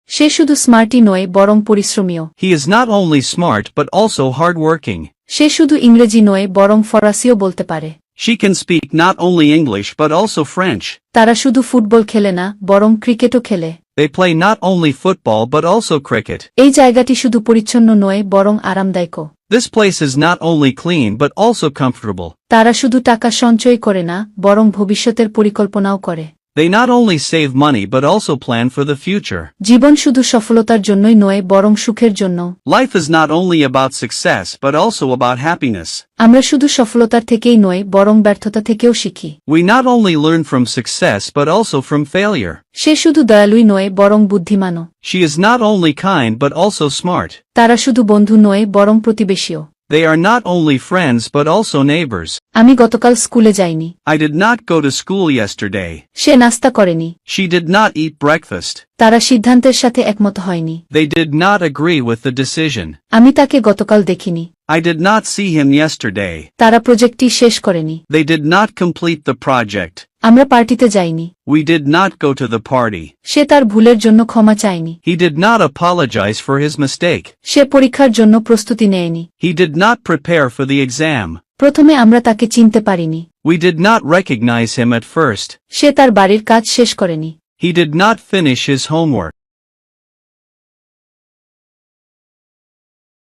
সে শুধু স্মার্টই নয় বরং পরিশ্রমীও। He is not only smart but also hardworking. সে শুধু ইংরেজি নয় বরং ফরাসিও বলতে পারে। She can speak not only English but also French. তারা শুধু ফুটবল খেলে না বরং ক্রিকেটও খেলে। They play not only football but also cricket. এই জায়গাটি শুধু পরিচ্ছন্ন নয় বরং আরামদায়কও। This place is not only clean but also comfortable. তারা শুধু টাকা সঞ্চয় করে না বরং ভবিষ্যতের পরিকল্পনাও করে। They not only save money but also plan for the future. জীবন শুধু সফলতার জন্যই নয় বরং সুখের জন্য। Life is not only about success but also about happiness. আমরা শুধু সফলতার থেকেই নয় বরং ব্যর্থতা থেকেও শিখি। We not only learn from success but also from failure. সে শুধু দয়ালুই নয় বরং বুদ্ধিমানও। She is not only kind but also smart. তারা শুধু বন্ধু নয় বরং প্রতিবেশীও। They are not only friends but also neighbors. আমি গতকাল স্কুলে যাইনি। I did not go to school yesterday. সে নাস্তা করেনি। She did not eat breakfast. তারা সিদ্ধান্তের সাথে একমত হয়নি। They did not agree with the decision. আমি তাকে গতকাল দেখিনি। I did not see him yesterday. তারা প্রজেক্টটি শেষ করেনি। They did not complete the project. আমরা পার্টিতে যাইনি। We did not go to the party. সে তার ভুলের জন্য ক্ষমা চায়নি। He did not apologize for his mistake. সে পরীক্ষার জন্য প্রস্তুতি নেয়নি। He did not prepare for the exam. প্রথমে আমরা তাকে চিনতে পারিনি। We did not recognize him at first. সে তার বাড়ির কাজ শেষ করেনি। He did not finish his homework.